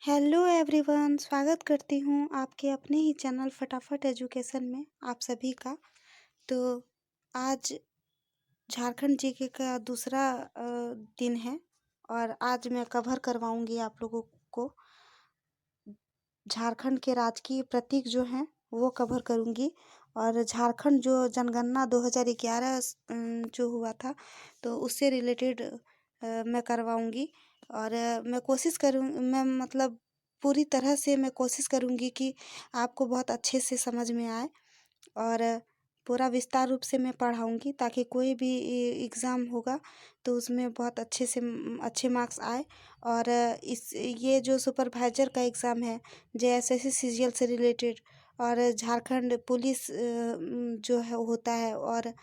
Hello everyone, स्वागत करती हूँ आपके अपने ही चैनल फटाफट एजुकेशन में आप सभी का। तो आज झारखंड जीके का दूसरा दिन है और आज मैं कवर करवाऊंगी आप लोगों को झारखंड के राजकीय प्रतीक जो हैं वो कवर करूंगी। और झारखंड जो जनगणना 2011 जो हुआ था तो उससे रिलेटेड मैं करवाऊंगी। और मैं कोशिश करूँ मैं मतलब पूरी तरह से मैं कोशिश करूंगी कि आपको बहुत अच्छे से समझ में आए और पूरा विस्तार रूप से मैं पढ़ाऊंगी ताकि कोई भी एग्ज़ाम होगा तो उसमें बहुत अच्छे से अच्छे मार्क्स आए। और इस ये जो सुपरवाइजर का एग्ज़ाम है जेएसएससी सीजीएल से रिलेटेड और झारखंड पुलिस जो है होता है और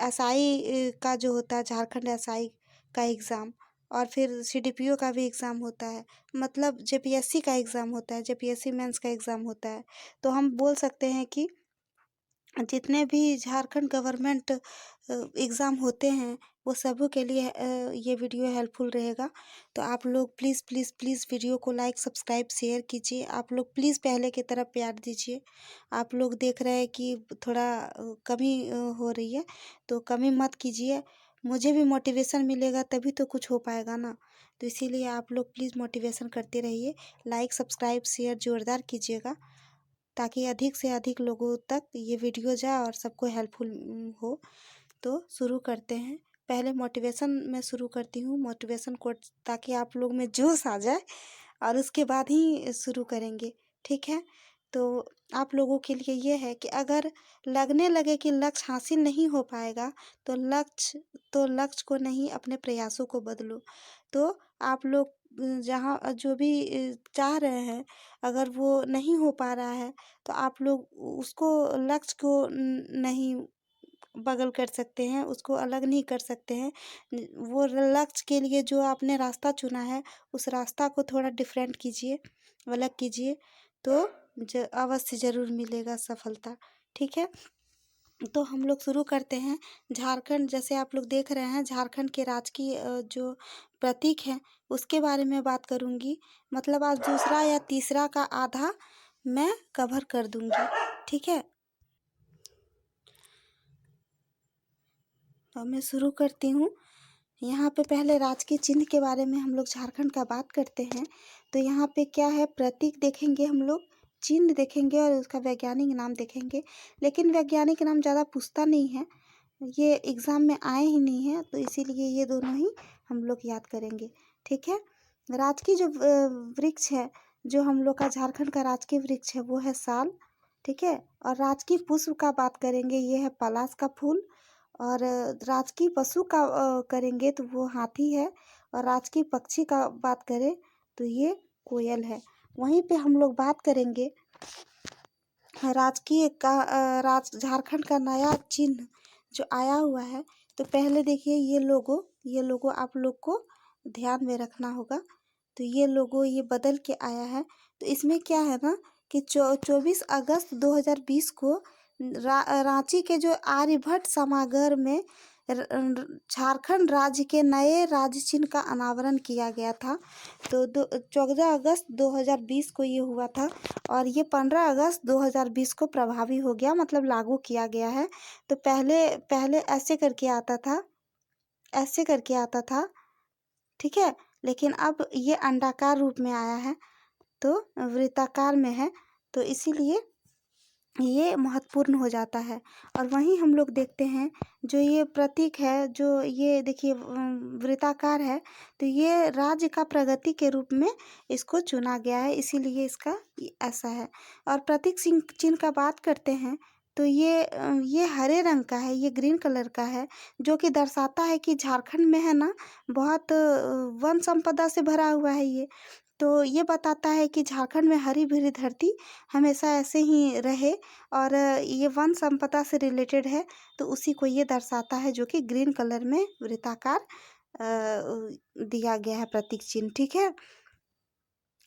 एसआई का जो होता है झारखंड एसआई का एग्ज़ाम और फिर सीडीपीओ का भी एग्ज़ाम होता है, मतलब जेपीएससी का एग्ज़ाम होता है, जेपीएससी मेंस का एग्ज़ाम होता है। तो हम बोल सकते हैं कि जितने भी झारखंड गवर्नमेंट एग्ज़ाम होते हैं वो सबों के लिए ये वीडियो हेल्पफुल रहेगा। तो आप लोग प्लीज़ प्लीज़ प्लीज़ वीडियो को लाइक सब्सक्राइब शेयर कीजिए। आप लोग प्लीज़ पहले की तरह प्यार दीजिए। आप लोग देख रहे हैं कि थोड़ा कमी हो रही है तो कमी मत कीजिए। मुझे भी मोटिवेशन मिलेगा तभी तो कुछ हो पाएगा ना। तो इसीलिए आप लोग प्लीज़ मोटिवेशन करते रहिए, लाइक सब्सक्राइब शेयर ज़ोरदार कीजिएगा ताकि अधिक से अधिक लोगों तक ये वीडियो जाए और सबको हेल्पफुल हो। तो शुरू करते हैं। पहले मोटिवेशन मैं शुरू करती हूँ, मोटिवेशन कोट ताकि आप लोग में जोश आ जाए और उसके बाद ही शुरू करेंगे, ठीक है? तो आप लोगों के लिए ये है कि अगर लगने लगे कि लक्ष्य हासिल नहीं हो पाएगा तो लक्ष्य को नहीं अपने प्रयासों को बदलो। तो आप लोग जहाँ जो भी चाह रहे हैं अगर वो नहीं हो पा रहा है तो आप लोग उसको लक्ष्य को नहीं बगल कर सकते हैं, उसको अलग नहीं कर सकते हैं। वो लक्ष्य के लिए जो आपने रास्ता चुना है उस रास्ता को थोड़ा डिफरेंट कीजिए, अलग कीजिए तो अवश्य ज़रूर मिलेगा सफलता, ठीक है? तो हम लोग शुरू करते हैं। झारखंड जैसे आप लोग देख रहे हैं झारखंड के राजकीय जो प्रतीक हैं उसके बारे में बात करूँगी। मतलब आज दूसरा या तीसरा का आधा मैं कवर कर दूँगी, ठीक है? तो मैं शुरू करती हूँ। यहाँ पे पहले राजकीय चिन्ह के बारे में हम लोग झारखंड का बात करते हैं। तो यहाँ पे क्या है, प्रतीक देखेंगे हम लोग, चिन्ह देखेंगे और उसका वैज्ञानिक नाम देखेंगे। लेकिन वैज्ञानिक नाम ज़्यादा पूछता नहीं है, ये एग्ज़ाम में आए ही नहीं है, तो इसीलिए ये दोनों ही हम लोग याद करेंगे, ठीक है? राजकीय जो वृक्ष है, जो हम लोग का झारखंड का राजकीय वृक्ष है वो है साल, ठीक है? और राजकीय पुष्प का बात करेंगे ये है पलाश का फूल। और राजकीय पशु का करेंगे तो वो हाथी है। और राजकीय पक्षी का बात करें तो ये कोयल है। वहीं पे हम लोग बात करेंगे राजकीय का झारखंड का नया चिन्ह जो आया हुआ है। तो पहले देखिए ये लोगो आप लोग को ध्यान में रखना होगा। तो ये लोगो ये बदल के आया है। तो इसमें क्या है ना कि 24 अगस्त 2020 को रांची के जो आर्यभट्ट सभागार में झारखंड राज्य के नए राज्य चिन्ह का अनावरण किया गया था। तो 14 अगस्त 2020 को ये हुआ था और ये 15 अगस्त 2020 को प्रभावी हो गया, मतलब लागू किया गया है। तो पहले पहले ऐसे करके आता था, ठीक है? लेकिन अब ये अंडाकार रूप में आया है तो वृत्ताकार में है, तो इसीलिए ये महत्वपूर्ण हो जाता है। और वहीं हम लोग देखते हैं जो ये प्रतीक है, जो ये देखिए वृत्ताकार है, तो ये राज्य का प्रगति के रूप में इसको चुना गया है, इसीलिए इसका ऐसा है। और प्रतीक चिन्ह का बात करते हैं तो ये हरे रंग का है, ये ग्रीन कलर का है, जो कि दर्शाता है कि झारखंड में है ना बहुत वन संपदा से भरा हुआ है ये। तो ये बताता है कि झारखंड में हरी भरी धरती हमेशा ऐसे ही रहे और ये वन संपदा से रिलेटेड है, तो उसी को ये दर्शाता है जो कि ग्रीन कलर में वृत्ताकार दिया गया है प्रतीक चिन्ह, ठीक है?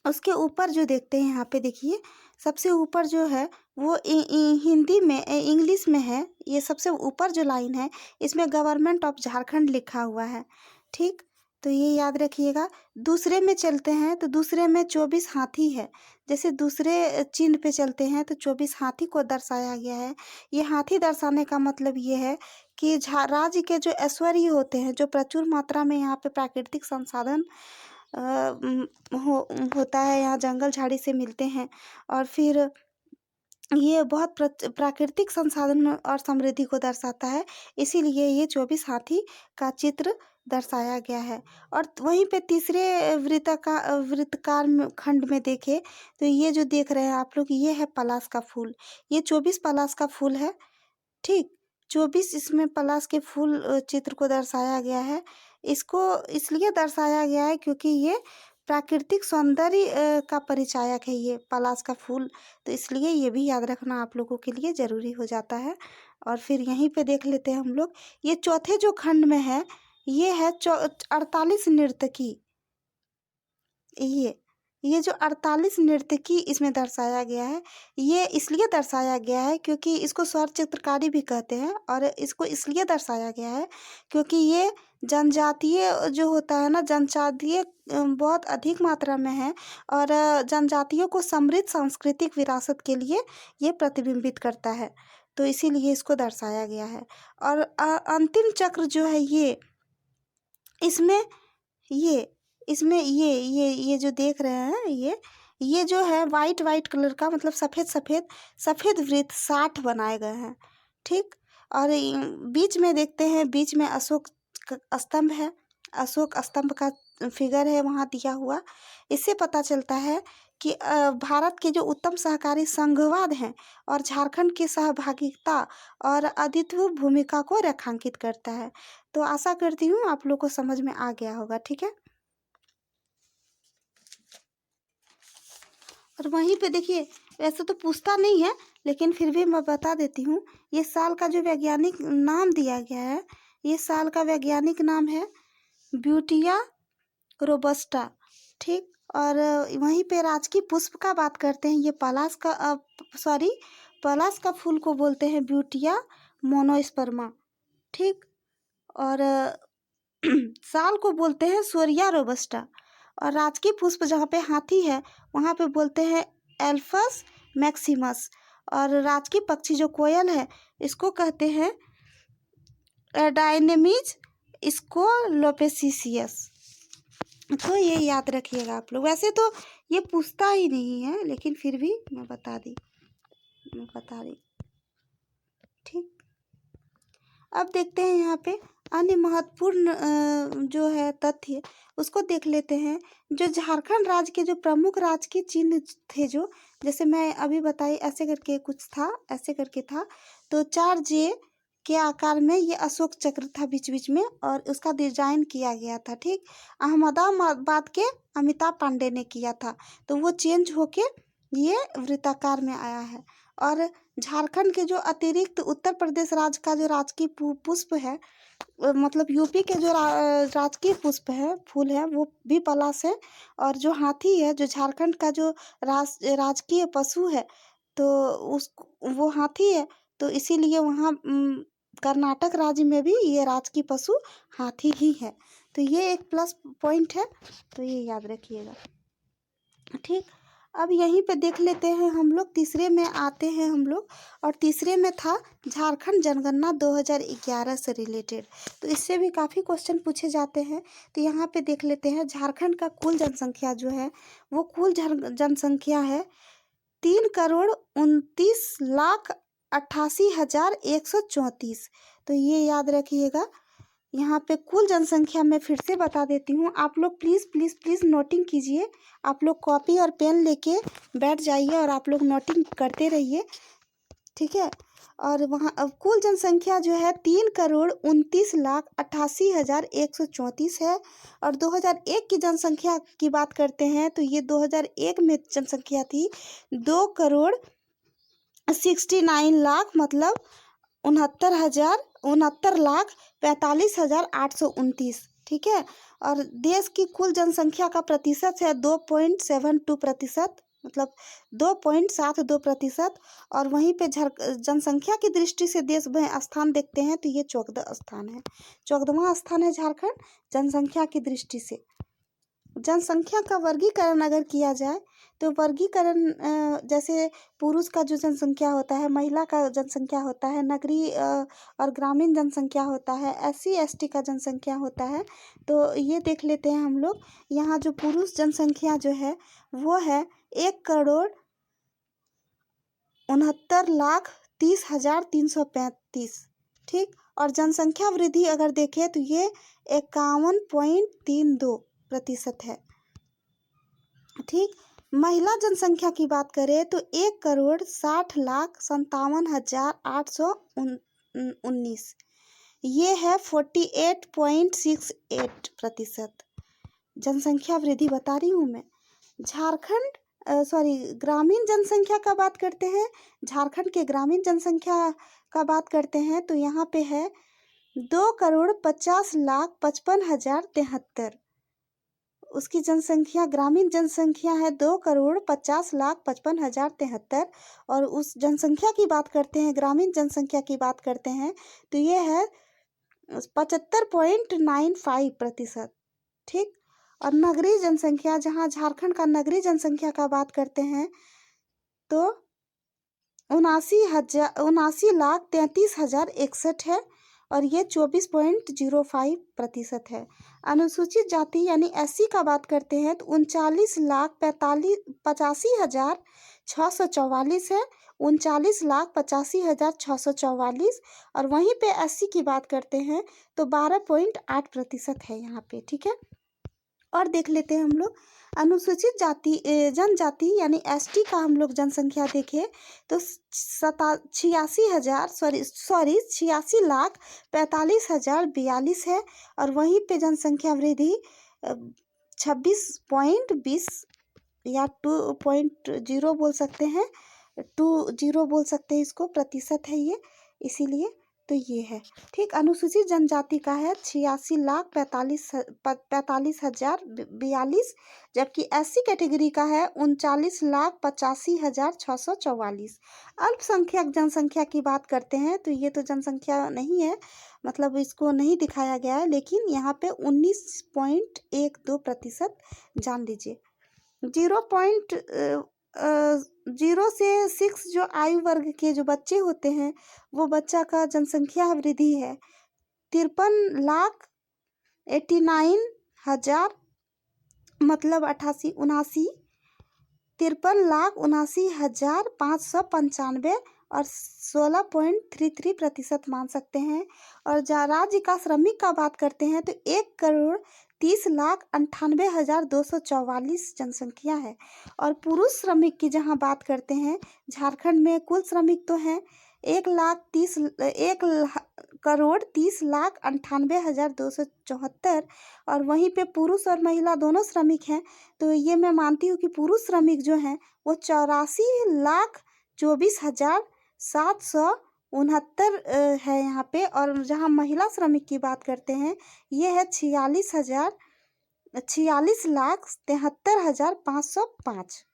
उसके ऊपर जो देखते हैं यहाँ पे देखिए सबसे ऊपर जो है वो हिंदी में इंग्लिश में है। ये सबसे ऊपर जो लाइन है इसमें गवर्नमेंट ऑफ झारखंड लिखा हुआ है, ठीक? तो ये याद रखिएगा। दूसरे में चलते हैं तो दूसरे में 24 हाथी है। जैसे दूसरे चिन्ह पे चलते हैं तो 24 हाथी को दर्शाया गया है। ये हाथी दर्शाने का मतलब ये है कि राज्य के जो ऐश्वर्य होते हैं, जो प्रचुर मात्रा में यहाँ पे प्राकृतिक संसाधन होता है, यहाँ जंगल झाड़ी से मिलते हैं, और फिर ये बहुत प्राकृतिक संसाधन और समृद्धि को दर्शाता है। इसीलिए ये 24 हाथी का चित्र दर्शाया गया है। और वहीं पे तीसरे वृत्तकार खंड में देखें तो ये जो देख रहे हैं आप लोग, ये है पलाश का फूल। ये 24 पलाश का फूल है। ठीक, 24 इसमें पलाश के फूल चित्र को दर्शाया गया है। इसको इसलिए दर्शाया गया है क्योंकि ये प्राकृतिक सौंदर्य का परिचायक है, ये पलाश का फूल। तो इसलिए ये भी याद रखना आप लोगों के लिए ज़रूरी हो जाता है। और फिर यहीं पे देख लेते हैं हम लोग, ये चौथे जो खंड में है, ये है 48 नर्तकी। ये जो 48 नर्तकी इसमें दर्शाया गया है, ये इसलिए दर्शाया गया है क्योंकि इसको स्वर चित्रकारी भी कहते हैं। और इसको इसलिए दर्शाया गया है क्योंकि ये जनजातीय जो होता है ना, जनजातीय बहुत अधिक मात्रा में है, और जनजातियों को समृद्ध सांस्कृतिक विरासत के लिए ये प्रतिबिंबित करता है। तो इसीलिए इसको दर्शाया गया है। और अंतिम चक्र जो है ये, इसमें ये जो देख रहे हैं, ये जो है वाइट कलर का, मतलब सफ़ेद वृत्त 60 बनाए गए हैं। ठीक, और बीच में देखते हैं, बीच में अशोक स्तंभ है। अशोक स्तंभ का फिगर है वहाँ दिया हुआ। इससे पता चलता है कि भारत के जो उत्तम सहकारी संघवाद हैं और झारखंड की सहभागिता और अद्वितीय भूमिका को रेखांकित करता है। तो आशा करती हूँ आप लोग को समझ में आ गया होगा। ठीक है, और वहीं पे देखिए, वैसे तो पूछता नहीं है लेकिन फिर भी मैं बता देती हूँ। ये साल का जो वैज्ञानिक नाम दिया गया है, ये साल का वैज्ञानिक नाम है ब्यूटिया रोबस्टा। ठीक, और वहीं पे राजकीय पुष्प का बात करते हैं, ये पलाश का फूल को बोलते हैं ब्यूटिया मोनोस्पर्मा। ठीक, और साल को बोलते हैं सोरिया रोबस्टा। और राजकीय पुष्प जहाँ पे हाथी है वहाँ पे बोलते हैं एल्फस मैक्सिमस। और राजकीय पक्षी जो कोयल है इसको कहते हैं डायनेमिज स्कोलोपेसिसियस। तो ये याद रखिएगा आप लोग। वैसे तो ये पूछता ही नहीं है लेकिन फिर भी मैं बता दी। ठीक, अब देखते हैं यहाँ पे अन्य महत्वपूर्ण जो है तथ्य, उसको देख लेते हैं। जो झारखंड राज्य के जो प्रमुख राजकीय चिन्ह थे, जो जैसे मैं अभी बताई, ऐसे करके कुछ था, ऐसे करके था। तो 4J के आकार में ये अशोक चक्र था बीच बीच में, और उसका डिजाइन किया गया था। ठीक, अहमदाबाद के अमिताभ पांडे ने किया था, तो वो चेंज होके ये वृत्ताकार में आया है। और झारखंड के जो अतिरिक्त उत्तर प्रदेश राज्य का जो राजकीय पुष्प है, मतलब यूपी के जो राजकीय पुष्प है, फूल है, वो भी पलाश है। और जो हाथी है, जो झारखंड का जो राजकीय पशु है, तो वो हाथी है। तो इसीलिए वहाँ कर्नाटक राज्य में भी ये राजकीय पशु हाथी ही है। तो ये एक प्लस पॉइंट है, तो ये याद रखिएगा। ठीक, अब यहीं पे देख लेते हैं हम लोग, तीसरे में आते हैं हम लोग। और तीसरे में था झारखंड जनगणना 2011 से रिलेटेड। तो इससे भी काफ़ी क्वेश्चन पूछे जाते हैं। तो यहाँ पे देख लेते हैं, झारखंड का कुल जनसंख्या जो है वो कुल जनसंख्या है 3,29,88,134। तो ये याद रखिएगा। यहाँ पे कुल जनसंख्या मैं फिर से बता देती हूँ, आप लोग प्लीज़ प्लीज़ प्लीज़ नोटिंग कीजिए। आप लोग कॉपी और पेन लेके बैठ जाइए और आप लोग नोटिंग करते रहिए। ठीक है, और वहाँ अब कुल जनसंख्या जो है 3,29,88,134 है। और 2001 की जनसंख्या की बात करते हैं तो ये 2001 में जनसंख्या थी 2,69,00,000, मतलब 69,45,829। ठीक है, और देश की कुल जनसंख्या का प्रतिशत है 2.72%। मतलब 2.72%। और वहीं पे जनसंख्या की दृष्टि से देश में स्थान देखते हैं तो ये 14 स्थान है, 14वां स्थान है झारखंड जनसंख्या की दृष्टि से। जनसंख्या का वर्गीकरण अगर किया जाए तो वर्गीकरण जैसे पुरुष का जो जनसंख्या होता है, महिला का जनसंख्या होता है, नगरीय और ग्रामीण जनसंख्या होता है, SC ST का जनसंख्या होता है। तो ये देख लेते हैं हम लोग। यहाँ जो पुरुष जनसंख्या जो है वो है 1,69,30,335। ठीक। और जनसंख्या वृद्धि अगर देखें तो ये 51.32% है। ठीक। महिला जनसंख्या की बात करें तो 1,60,57,819, ये है 48.68%। जनसंख्या वृद्धि बता रही हूँ मैं। झारखंड ग्रामीण जनसंख्या का बात करते हैं। झारखंड के ग्रामीण जनसंख्या का बात करते हैं तो यहाँ पे है 2,50,55,073। उसकी जनसंख्या, ग्रामीण जनसंख्या है 2,50,55,073। और उस जनसंख्या की बात करते हैं, ग्रामीण जनसंख्या की बात करते हैं तो ये है 75.95%। ठीक। और नगरीय जनसंख्या, जहाँ झारखंड का नगरीय जनसंख्या का बात करते हैं तो 79,33,061 है और ये 24.05% है। अनुसूचित जाति यानी SC का बात करते हैं तो 39,85,644 है, 39,85,644। और वहीं पे SC की बात करते हैं तो 12.8% है यहाँ पे। ठीक है। और देख लेते हैं हम लोग अनुसूचित जाति जनजाति यानी ST का हम लोग जनसंख्या देखें तो 86,45,042 है। और वहीं पे जनसंख्या वृद्धि 26.20 या 2.0 बोल सकते हैं, 20 बोल सकते हैं इसको, प्रतिशत है ये, इसीलिए तो ये है। ठीक। अनुसूचित जनजाति का है 86,45,042, जबकि SC कैटेगरी का है 39,85,644। अल्पसंख्यक जनसंख्या की बात करते हैं तो ये तो जनसंख्या नहीं है, मतलब इसको नहीं दिखाया गया है, लेकिन यहाँ पे 19.12% जान लीजिए। 0 से 6 जो आयु वर्ग के जो बच्चे होते हैं वो बच्चा का जनसंख्या वृद्धि है 53,89,000, मतलब 53,79,595 और 16.33% मान सकते हैं। और राज्य का श्रमिक का बात करते हैं तो 1,30,98,244 जनसंख्या है। और पुरुष श्रमिक की जहां बात करते हैं, झारखंड में कुल श्रमिक तो हैं 1,30,98,274। और वहीं पे पुरुष और महिला दोनों श्रमिक हैं तो ये मैं मानती हूँ कि पुरुष श्रमिक जो हैं वो 84,24,769 है यहाँ पे। और जहाँ महिला श्रमिक की बात करते हैं ये है 46,73,505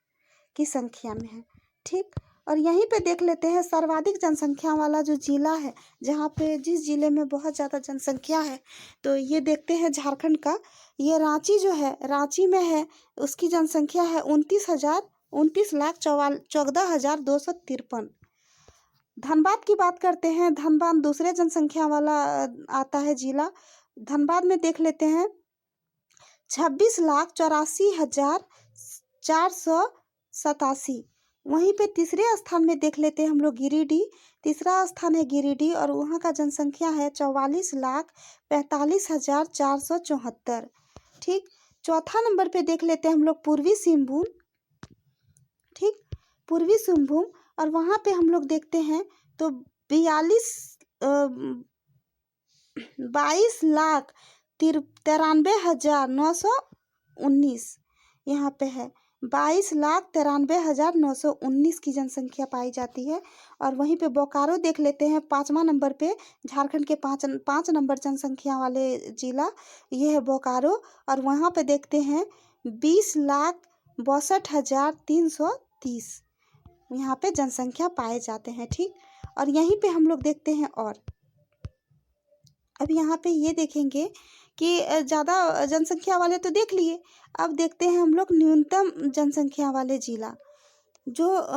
की संख्या में है। ठीक। और यहीं पे देख लेते हैं सर्वाधिक जनसंख्या वाला जो जिला है, जहाँ पे जिस जिले में बहुत ज़्यादा जनसंख्या है, तो ये देखते हैं झारखंड का। ये रांची जो है, रांची में है, उसकी जनसंख्या है 29,14,253। धनबाद की बात करते हैं, धनबाद दूसरे जनसंख्या वाला आता है जिला। धनबाद में देख लेते हैं 26,84,487। वहीं पे तीसरे स्थान में देख लेते हैं हम लोग गिरिडीह, तीसरा स्थान है गिरिडीह और वहाँ का जनसंख्या है 44,45,474। ठीक। चौथा नंबर पे देख लेते हैं हम लोग पूर्वी सिंहभूम। ठीक। पूर्वी सिंहभूम, और वहाँ पे हम लोग देखते हैं तो 22,93,919 यहाँ पे है, 22,93,919 की जनसंख्या पाई जाती है। और वहीं पे बोकारो देख लेते हैं 5वां नंबर पे, झारखंड के 5 नंबर जनसंख्या वाले जिला ये है बोकारो। और वहाँ पे देखते हैं 62,330 यहाँ पे जनसंख्या पाए जाते हैं। ठीक, और यहीं पे हम लोग देखते हैं। और अब यहाँ पे ये देखेंगे कि ज़्यादा जनसंख्या वाले तो देख लिए, अब देखते हैं हम लोग न्यूनतम जनसंख्या वाले जिला जो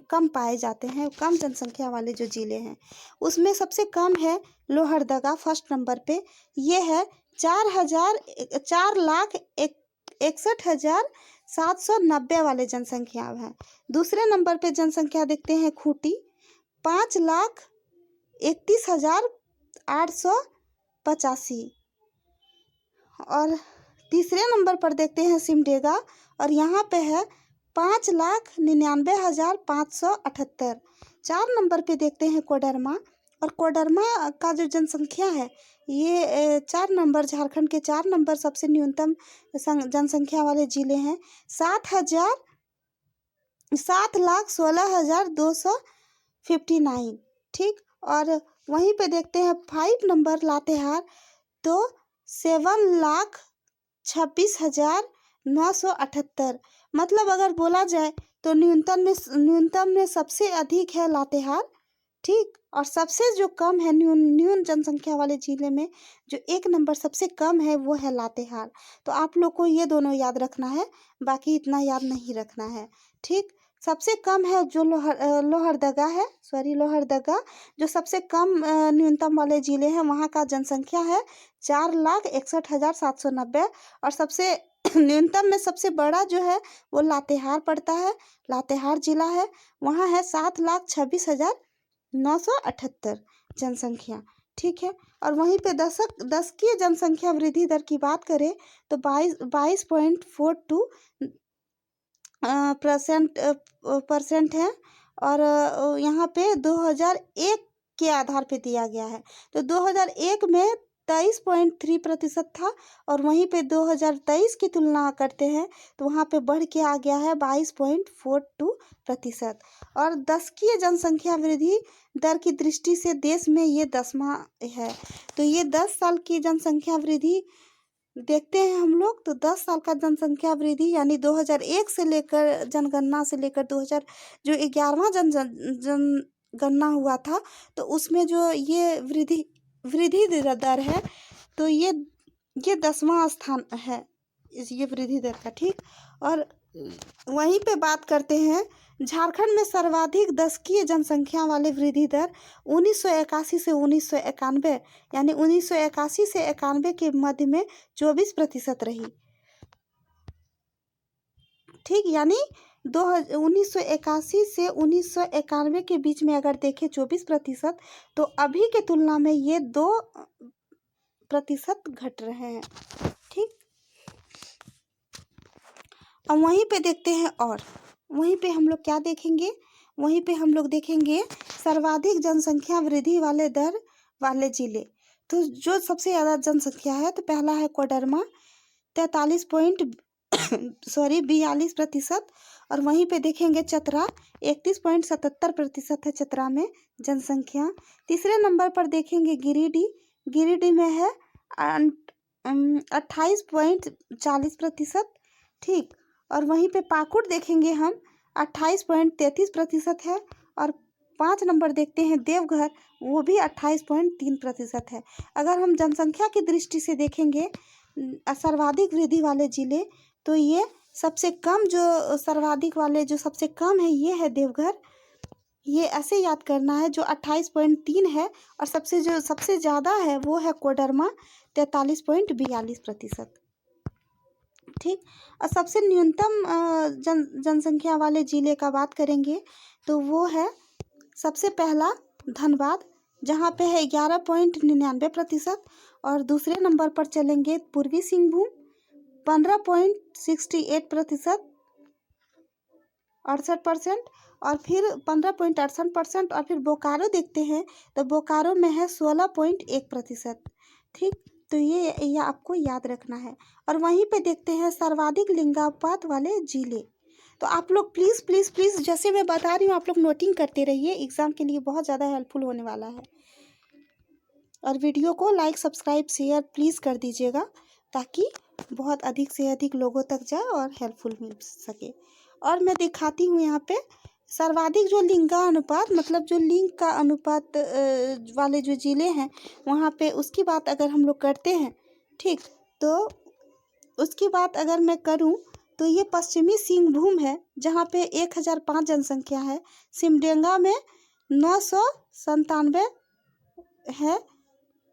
कम पाए जाते हैं, कम जनसंख्या वाले जो ज़िले हैं उसमें सबसे कम है लोहरदगा फर्स्ट नंबर पे। ये है 4,61,790 वाले जनसंख्या है। दूसरे नंबर पे जनसंख्या देखते हैं खूंटी 5,31,885। और तीसरे नंबर पर देखते हैं सिमडेगा और यहाँ पे है 5,99,578। 4 नंबर पे देखते हैं कोडरमा और कोडरमा का जो जनसंख्या है ये 4 नंबर, झारखंड के 4 नंबर सबसे न्यूनतम जनसंख्या वाले ज़िले हैं। 7,16,259। ठीक, और वहीं पे देखते हैं 5 नंबर लातेहार तो 7,26,978। मतलब अगर बोला जाए तो न्यूनतम में सबसे अधिक है लातेहार। ठीक, और सबसे जो कम है न्यून जनसंख्या वाले जिले में जो 1 नंबर सबसे कम है वो है लातेहार। तो आप लोग को ये दोनों याद रखना है, बाकी इतना याद नहीं रखना है। ठीक, सबसे कम है जो लोहरदगा है, लोहरदगा जो सबसे कम न्यूनतम वाले जिले हैं वहाँ का जनसंख्या है 4,61,790। और सबसे न्यूनतम में सबसे बड़ा जो है वो लातेहार पड़ता है, लातेहार जिला है, वहाँ है 7,26,978 जनसंख्या। ठीक है, और वहीं पे दशकीय जनसंख्या वृद्धि दर की बात करें तो 22.42% परसेंट है। और यहाँ पे 2001 के आधार पे दिया गया है। तो 2001 में 23.3% था और वहीं पे 2023 की तुलना करते हैं तो वहाँ पे बढ़ के आ गया है 22.42%। और दशकीय जनसंख्या वृद्धि दर की दृष्टि से देश में ये 10वां है। तो ये 10 साल की जनसंख्या वृद्धि देखते हैं हम लोग। तो 10 साल का जनसंख्या वृद्धि यानी 2001 से लेकर जनगणना से लेकर 2000 जो 11वां जनगणना हुआ था तो उसमें जो ये वृद्धि दर है तो ये 10वां स्थान है ये वृद्धि दर का। ठीक, और वहीं पे बात करते हैं झारखंड में सर्वाधिक दशकीय जनसंख्या वाले वृद्धि दर 1981 से 1991 यानी 1981 से 91 के मध्य में 24% रही। ठीक, यानी 1981 से 1991 के बीच में अगर देखें 24%, तो अभी के तुलना में ये 2% घट रहे हैं। ठीक, अब वहीं पे देखते हैं और वहीं पे हम लोग क्या देखेंगे, वहीं पे हम लोग देखेंगे सर्वाधिक जनसंख्या वृद्धि वाले दर वाले जिले। तो जो सबसे ज़्यादा जनसंख्या है तो पहला है कोडरमा 42% और वहीं पे देखेंगे चतरा 31.77% है चतरा में जनसंख्या। तीसरे नंबर पर देखेंगे गिरिडीह में है 28.40%। ठीक, और वहीं पे पाकुड़ देखेंगे हम 28.33% है। और 5 नंबर देखते हैं देवघर, वो भी 28.3% है। अगर हम जनसंख्या की दृष्टि से देखेंगे सर्वाधिक वृद्धि वाले जिले तो ये सबसे कम जो सर्वाधिक वाले जो सबसे कम है ये है देवघर। ये ऐसे याद करना है जो 28.3 है और सबसे ज़्यादा है वो है कोडरमा 43.42%। ठीक, और सबसे न्यूनतम जनसंख्या वाले जिले का बात करेंगे तो वो है सबसे पहला धनबाद जहाँ पे है 11.99%। और दूसरे नंबर पर चलेंगे पूर्वी सिंहभूम 15.68% 68%। और फिर 15.68% और फिर बोकारो देखते हैं तो बोकारो में है 16.1%। ठीक, तो ये आपको याद रखना है। और वहीं पे देखते हैं सर्वाधिक लिंगानुपात वाले जिले। तो आप लोग प्लीज़ प्लीज़ प्लीज़ जैसे मैं बता रही हूँ आप लोग नोटिंग करते रहिए, एग्ज़ाम के लिए बहुत ज़्यादा हेल्पफुल होने वाला है। और वीडियो को लाइक सब्सक्राइब शेयर प्लीज़ कर दीजिएगा ताकि बहुत अधिक से अधिक लोगों तक जाए और हेल्पफुल मिल सके। और मैं दिखाती हूँ यहाँ पे सर्वाधिक जो लिंगानुपात, मतलब जो लिंग का अनुपात वाले जो ज़िले हैं वहाँ पे उसकी बात अगर हम लोग करते हैं, ठीक, तो उसकी बात अगर मैं करूँ तो ये पश्चिमी सिंहभूम है जहाँ पे 1005 जनसंख्या है। सिमडेगा में 997 है।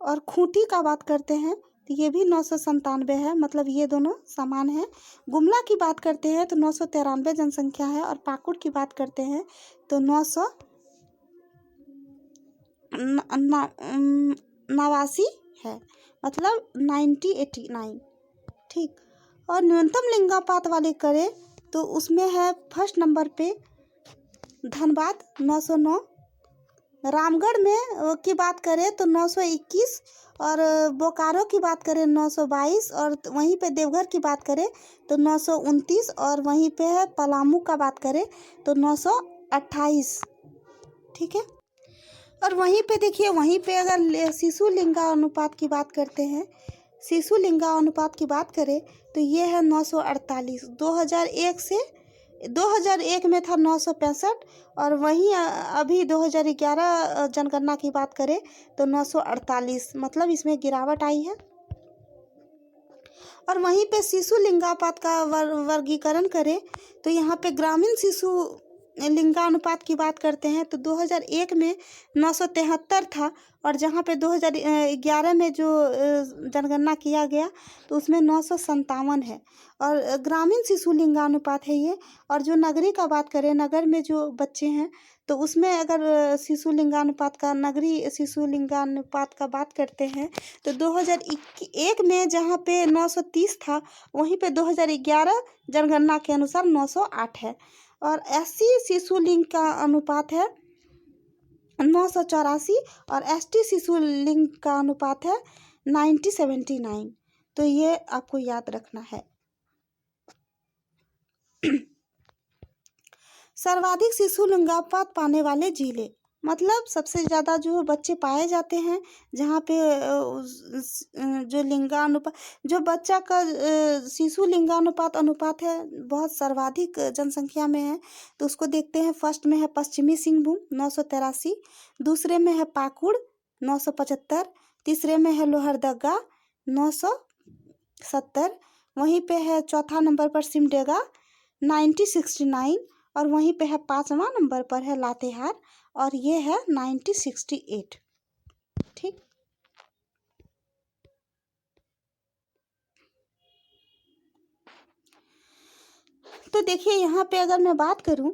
और खूंटी का बात करते हैं तो ये भी 997 है, मतलब ये दोनों समान है। गुमला की बात करते हैं तो 993 जनसंख्या है। और पाकुड़ की बात करते हैं तो 989 है, मतलब 9089, ठीक। और न्यूनतम लिंगानुपात वाले करें तो उसमें है फर्स्ट नंबर पे धनबाद 909। रामगढ़ में की बात करें तो 921। और बोकारो की बात करें 922। और वहीं पे देवघर की बात करें तो 929। और वहीं पे है पलामू का बात करें तो 928, ठीक है। और वहीं पे देखिए, वहीं पे अगर शिशु लिंगानुपात की बात करते हैं, शिशु लिंगानुपात की बात करें तो ये है 948। 2001 से 2001 में था 965। और वहीं अभी 2011 जनगणना की बात करें तो 948, मतलब इसमें गिरावट आई है। और वहीं पे शिशु लिंगानुपात का वर्गीकरण करें तो यहाँ पे ग्रामीण शिशु लिंगानुपात की बात करते हैं तो 2001 में 973 था। और जहाँ पे 2011 में जो जनगणना किया गया तो उसमें 957 है। और ग्रामीण शिशु लिंगानुपात है ये। और जो नगरी का बात करें, नगर में जो बच्चे हैं तो उसमें अगर शिशु लिंगानुपात का, नगरी शिशु लिंगानुपात का बात करते हैं तो 2001 में जहाँ पे 930 था वहीं पे 2011 जनगणना के अनुसार 908 है। और एससी शिशु लिंग का अनुपात है 984। और एसटी शिशु लिंग का अनुपात है 9079। तो ये आपको याद रखना है। सर्वाधिक शिशु लिंगानुपात पाने वाले जिले, मतलब सबसे ज़्यादा जो बच्चे पाए जाते हैं जहाँ पे जो लिंगानुपात, जो बच्चा का शिशु लिंगानुपात अनुपात है बहुत सर्वाधिक जनसंख्या में है तो उसको देखते हैं। फर्स्ट में है पश्चिमी सिंहभूम 983। दूसरे में है पाकुड़ 975। तीसरे में है लोहरदगा 970। वहीं पे है चौथा नंबर पर सिमडेगा 9069। और वहीं पे है 5वां नंबर पर है लातेहार और ये है 9068, ठीक। तो देखिए यहाँ पे अगर मैं बात करूं,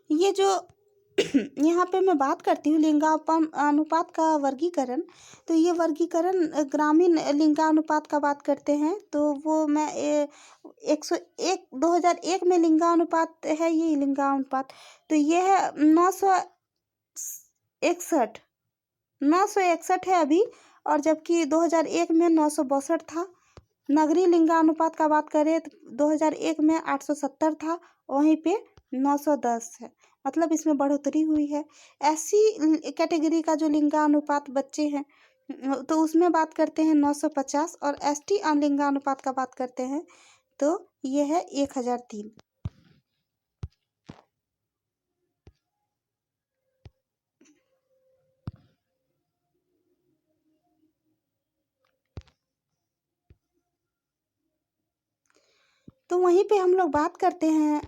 ये जो यहाँ पे मैं बात करती हूँ लिंगानुपात का वर्गीकरण, तो ये वर्गीकरण ग्रामीण लिंगानुपात का बात करते हैं तो वो मैं 101 2001 में लिंगानुपात है, ये लिंगानुपात तो ये है 961 है अभी। और जबकि 2001 में 962 था। नगरीय लिंगानुपात का बात करें तो 2001 में 870 था, वहीं पे 910 है, मतलब इसमें बढ़ोतरी हुई है। ऐसी कैटेगरी का जो लिंगानुपात बच्चे हैं तो उसमें बात करते हैं 950। और एसटी लिंगानुपात का बात करते हैं तो ये है 1003। तो वहीं पे हम लोग बात करते हैं,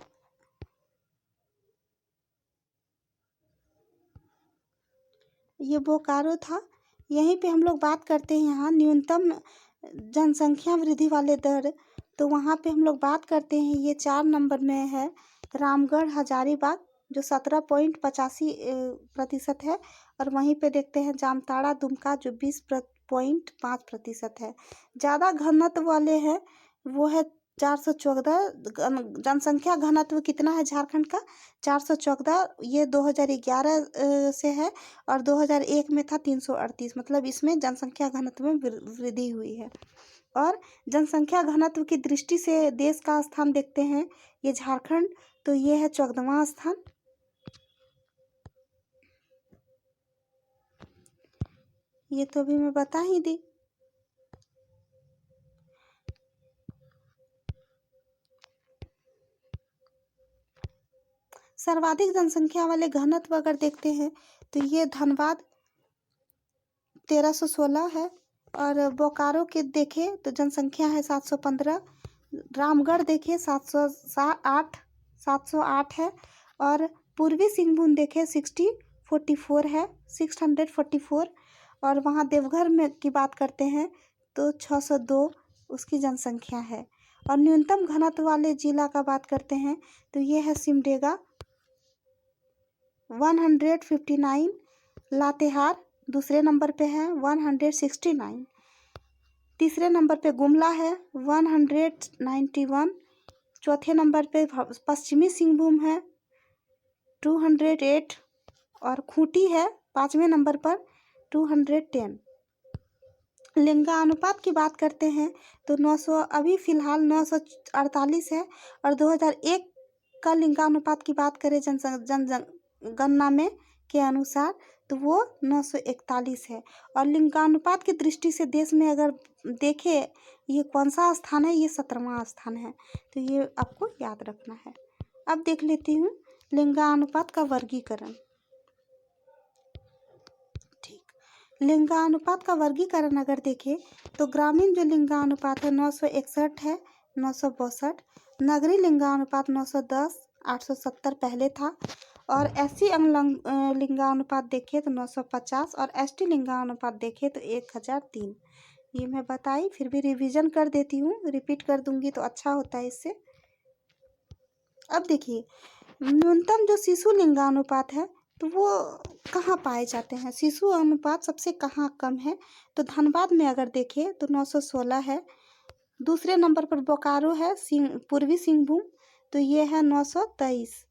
ये बोकारो था। यहीं पे हम लोग बात करते हैं यहाँ न्यूनतम जनसंख्या वृद्धि वाले दर, तो वहाँ पे हम लोग बात करते हैं, ये 4 नंबर में है रामगढ़ हजारीबाग जो 17.85% है। और वहीं पे देखते हैं जामताड़ा दुमका जो 20.5% है। ज़्यादा घनत्व वाले हैं वो है 414। जनसंख्या घनत्व कितना है झारखंड का? 414। ये 2011 से है। और 2001 में था 338, मतलब इसमें जनसंख्या घनत्व में वृद्धि हुई है। और जनसंख्या घनत्व की दृष्टि से देश का स्थान देखते हैं, ये झारखंड, तो ये है 14वां स्थान। ये तो अभी मैं बता ही दी। सर्वाधिक जनसंख्या वाले घनत्व अगर देखते हैं तो ये धनबाद 1316 है, और बोकारो के देखें तो जनसंख्या है 715, रामगढ़ देखें 708 है, और पूर्वी सिंहभूम देखें 644 है, 644, और वहाँ देवघर में की बात करते हैं तो 602 उसकी जनसंख्या है। और न्यूनतम घनत्व वाले जिला का बात करते हैं तो ये है सिमडेगा 159, लातेहार दूसरे नंबर पे है 169, तीसरे नंबर पे गुमला है 191, चौथे नंबर पे पश्चिमी सिंहभूम है 208, और खूंटी है 5वें नंबर पर 210। लिंगानुपात की बात करते हैं तो 900 अभी फ़िलहाल 948 है, और 2001 का लिंगानुपात की बात करें जनगणना में के अनुसार तो वो 941 है। और लिंगानुपात की दृष्टि से देश में अगर देखें ये कौन सा स्थान है, ये 17वां स्थान है, तो ये आपको याद रखना है। अब देख लेती हूँ लिंगानुपात का वर्गीकरण। लिंगानुपात का वर्गीकरण अगर देखें तो ग्रामीण जो लिंगानुपात है 961 है, 962, नगरीय लिंगानुपात 910, 870 पहले था, और एससी लिंगानुपात देखें तो 950, और एसटी लिंगानुपात देखें तो 1003। ये मैं बताई, फिर भी रिवीजन कर देती हूँ, रिपीट कर दूंगी तो अच्छा होता है इससे। अब देखिए न्यूनतम जो शिशु लिंगानुपात है तो वो कहाँ पाए जाते हैं, शिशु अनुपात सबसे कहाँ कम है, तो धनबाद में अगर देखें तो 916 है, दूसरे नंबर पर बोकारो है पूर्वी सिंहभूम, तो ये है 923,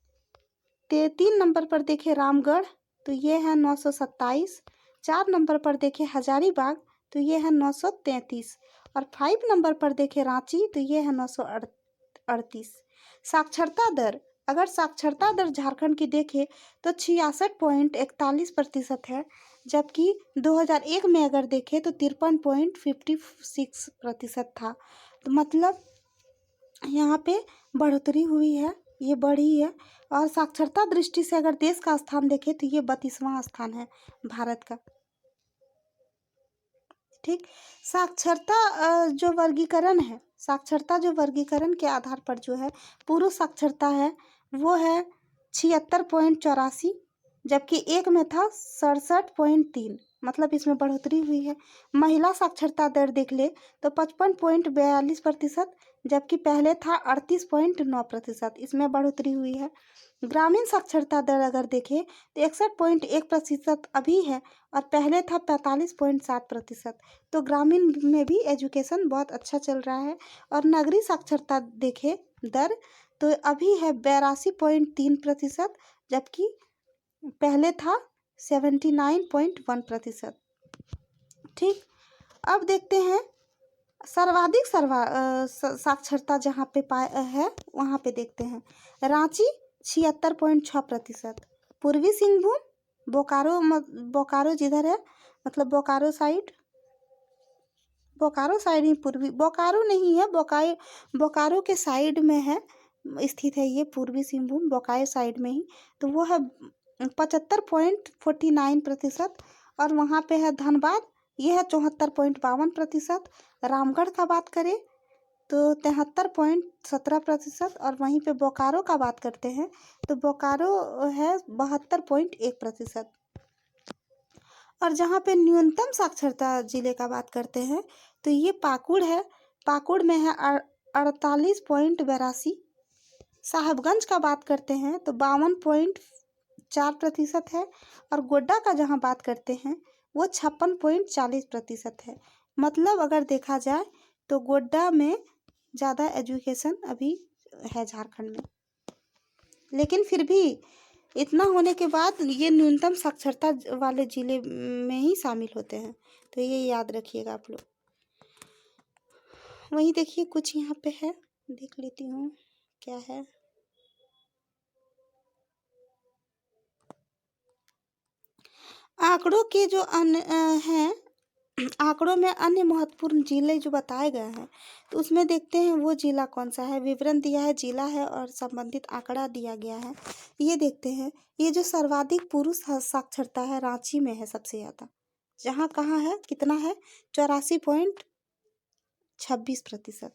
3 नंबर पर देखें रामगढ़ तो ये है 927, 4 नंबर पर देखें हजारीबाग तो ये है 933, और 5 नंबर पर देखें रांची तो ये है 938। साक्षरता दर, अगर साक्षरता दर झारखंड की देखें तो 66.41% है, जबकि 2001 में अगर देखें तो 53.56% था। तो मतलब यहाँ पे बढ़ोतरी हुई है, ये बढ़ी है। और साक्षरता दृष्टि से अगर देश का स्थान देखें तो ये 32वां स्थान है भारत का। ठीक, साक्षरता जो वर्गीकरण है, साक्षरता जो वर्गीकरण के आधार पर जो है पुरुष साक्षरता है वो है 76.84, जबकि एक में था 67.3, मतलब इसमें बढ़ोतरी हुई है। महिला साक्षरता दर देख ले तो 55.42%, जबकि पहले था 38.9%, इसमें बढ़ोतरी हुई है। ग्रामीण साक्षरता दर अगर देखें तो 61.1% अभी है, और पहले था 45.7%, तो ग्रामीण में भी एजुकेशन बहुत अच्छा चल रहा है। और नगरीय साक्षरता देखें दर तो अभी है 82.3%, जबकि पहले था 79.1%। ठीक, अब देखते हैं सर्वाधिक साक्षरता जहाँ पे है वहाँ पे देखते हैं रांची 76.6%, पूर्वी सिंहभूम बोकारो जिधर है, मतलब बोकारो साइड ही, पूर्वी बोकारो नहीं है, बोकारो के साइड में है स्थित है ये पूर्वी सिंहभूम, बोकारो साइड में ही, तो वो है 75.49%। और वहाँ पे है धनबाद, ये है 74.52%। रामगढ़ का बात करें तो 73.17%, और वहीं पे बोकारो का बात करते हैं तो बोकारो है 72.1%। और जहाँ पे न्यूनतम साक्षरता जिले का बात करते हैं तो ये पाकुड़ है, पाकुड़ में है 48.82। साहबगंज का बात करते हैं तो 52.4% है, और गोड्डा का जहाँ बात करते हैं वो 56.40% है। मतलब अगर देखा जाए तो गोड्डा में ज़्यादा एजुकेशन अभी है झारखंड में, लेकिन फिर भी इतना होने के बाद ये न्यूनतम साक्षरता वाले जिले में ही शामिल होते हैं, तो ये याद रखिएगा आप लोग। वहीं देखिए कुछ यहाँ पे है, देख लेती हूँ क्या है। आंकड़ों के जो हैं आंकड़ों में अन्य महत्वपूर्ण जिले जो बताए गए हैं, तो उसमें देखते हैं वो जिला कौन सा है। विवरण दिया है, जिला है और संबंधित आंकड़ा दिया गया है। ये देखते हैं, ये जो सर्वाधिक पुरुष साक्षरता है रांची में है सबसे ज़्यादा। जहाँ कहाँ है, कितना है, 84.26%।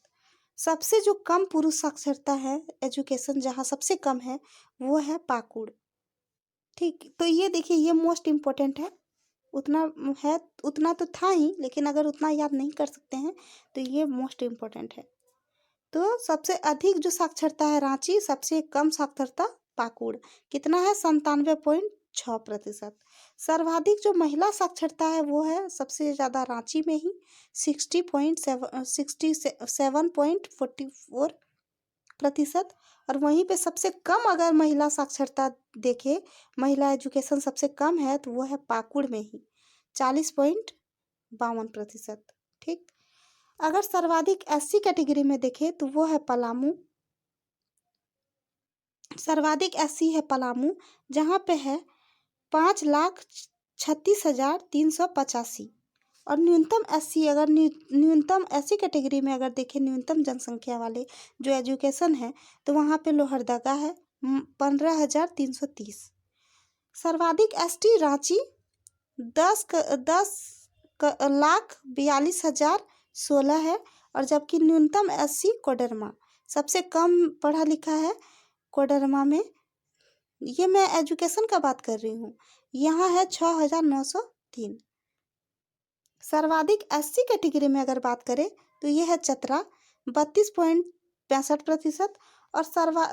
सबसे जो कम पुरुष साक्षरता है एजुकेशन जहाँ सबसे कम है वो है पाकुड़। ठीक, तो ये देखिए, ये मोस्ट इम्पोर्टेंट है। उतना है, उतना तो था ही, लेकिन अगर उतना याद नहीं कर सकते हैं तो ये मोस्ट इम्पोर्टेंट है। तो सबसे अधिक जो साक्षरता है रांची, सबसे कम साक्षरता पाकुड़। कितना है, 97.6%। सर्वाधिक जो महिला साक्षरता है वो है सबसे ज़्यादा रांची में ही, 67.44%। और वहीं पे सबसे कम अगर महिला साक्षरता देखे, महिला एजुकेशन सबसे कम है तो वो है पाकुड़ में ही, 40.52%। ठीक, अगर सर्वाधिक एससी कैटेगरी में देखें तो वो है पलामू। सर्वाधिक एससी है पलामू, जहाँ पे है 5,36,385। और न्यूनतम एससी, अगर न्यूनतम एससी कैटेगरी में अगर देखें, न्यूनतम जनसंख्या वाले जो एजुकेशन है, तो वहाँ पे लोहरदगा है 15,330। सर्वाधिक एसटी रांची 10,42,16 है। और जबकि न्यूनतम एससी कोडरमा, सबसे कम पढ़ा लिखा है कोडरमा में। ये मैं एजुकेशन का बात कर रही हूँ, यहाँ है 6,903। सर्वाधिक एससी कैटेगरी में अगर बात करें तो ये है चतरा, 32.65%। और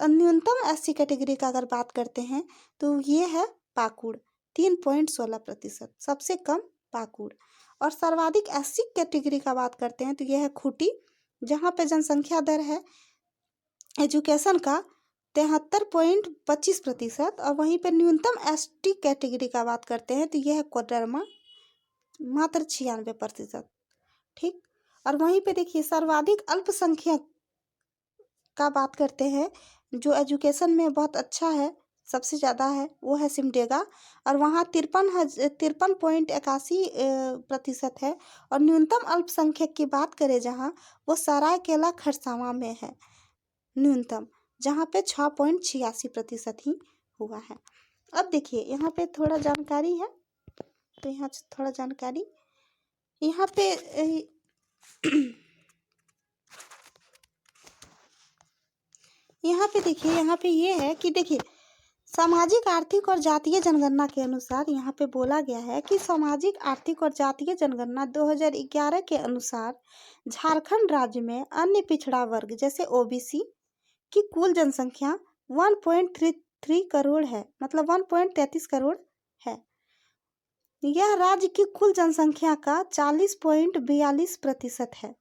न्यूनतम एससी कैटेगरी का अगर बात करते हैं तो ये है पाकुड़, 3.16%। सबसे कम पाकुड़। और सर्वाधिक एससी कैटेगरी का बात करते हैं तो ये है खूंटी, जहाँ पे जनसंख्या दर है एजुकेशन का 73.25%। और वहीं पे न्यूनतम एसटी कैटेगरी का बात करते हैं तो यह है कोडरमा, मात्र 96%। ठीक, और वहीं पे देखिए सर्वाधिक अल्पसंख्यक का बात करते हैं, जो एजुकेशन में बहुत अच्छा है, सबसे ज़्यादा है, वो है सिमडेगा। और वहाँ 53.81% है। और न्यूनतम अल्पसंख्यक की बात करें जहाँ, वो सरायकेला खरसावां में है न्यूनतम, जहाँ पे 6.86% ही हुआ है। अब देखिए यहाँ पे थोड़ा जानकारी है, तो यहाँ से थोड़ा जानकारी यहाँ पे यहाँ पे देखिए, यहाँ पे ये है कि देखिए, सामाजिक आर्थिक और जातीय जनगणना के अनुसार यहाँ पे बोला गया है कि सामाजिक आर्थिक और जातीय जनगणना 2011 के अनुसार झारखंड राज्य में अन्य पिछड़ा वर्ग जैसे ओबीसी की कुल जनसंख्या 1.33 करोड़ है, मतलब 1.33 करोड़ है। यह राज्य की कुल जनसंख्या का 40.42% है।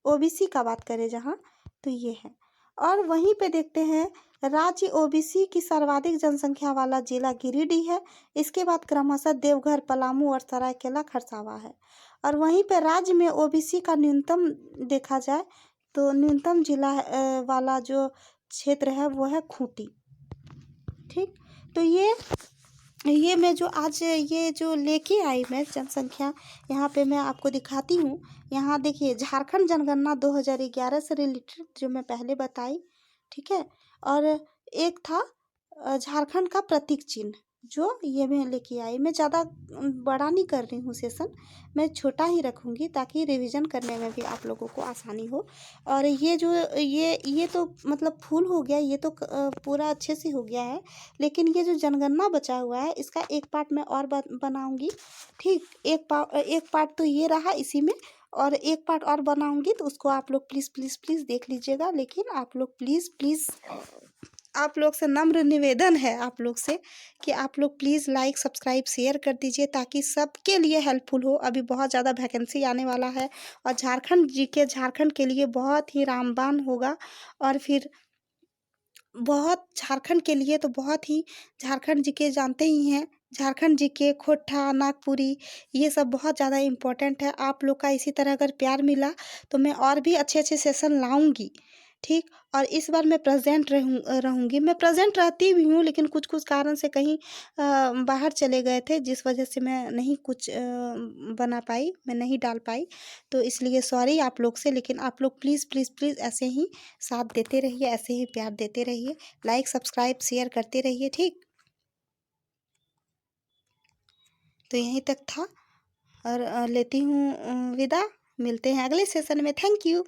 ओबीसी का बात करें जहाँ, तो ये है। और वहीं पे देखते हैं, राज्य ओबीसी की सर्वाधिक जनसंख्या वाला जिला गिरिडीह है। इसके बाद क्रमशः देवघर, पलामू और सरायकेला खरसावां है। और वहीं पे राज्य में ओबीसी का न्यूनतम देखा जाए तो न्यूनतम जिला वाला जो क्षेत्र है वो है खूंटी। ठीक, तो ये मैं जो आज ये जो लेके आई मैं जनसंख्या, यहाँ पे मैं आपको दिखाती हूँ। यहाँ देखिए, झारखंड जनगणना 2011 से रिलेटेड जो मैं पहले बताई, ठीक है। और एक था झारखंड का प्रतीक चिन्ह, जो ये मैं लेके आई। मैं ज़्यादा बड़ा नहीं कर रही हूँ सेशन, मैं छोटा ही रखूँगी ताकि रिवीजन करने में भी आप लोगों को आसानी हो। और ये जो ये तो मतलब फुल हो गया, ये तो पूरा अच्छे से हो गया है। लेकिन ये जो जनगणना बचा हुआ है, इसका एक पार्ट मैं और बनाऊँगी। ठीक, एक पार्ट तो ये रहा इसी में, और एक पार्ट और बनाऊँगी, तो उसको आप लोग प्लीज़ प्लीज़ प्लीज़ देख लीजिएगा। लेकिन आप लोग प्लीज़ प्लीज़, आप लोग से नम्र निवेदन है आप लोग से कि आप लोग प्लीज़ लाइक, सब्सक्राइब, शेयर कर दीजिए ताकि सबके लिए हेल्पफुल हो। अभी बहुत ज़्यादा वैकेंसी आने वाला है, और झारखंड के लिए बहुत ही रामबाण होगा। और फिर झारखंड के लिए तो बहुत ही, झारखंड जीके जानते ही हैं, झारखंड जीके, खोट्ठा, नागपुरी, ये सब बहुत ज़्यादा इम्पोर्टेंट है। आप लोग का इसी तरह अगर प्यार मिला तो मैं और भी अच्छे अच्छे सेशन लाऊंगी। ठीक। और इस बार मैं प्रेज़ेंट रहूँगी। मैं प्रेज़ेंट रहती भी हूँ, लेकिन कुछ-कुछ कारण से कहीं बाहर चले गए थे, जिस वजह से मैं नहीं कुछ बना पाई, मैं नहीं डाल पाई। तो इसलिए सॉरी आप लोग से, लेकिन आप लोग प्लीज़, प्लीज़, प्लीज़ ऐसे ही साथ देते रहिए, ऐसे ही प्यार देते रहिए। लाइक, सब्सक्राइब, शेयर करते रहिए, ठीक? तो यहीं तक था और लेती हूँ विदा। मिलते हैं अगले सेशन में। Thank you.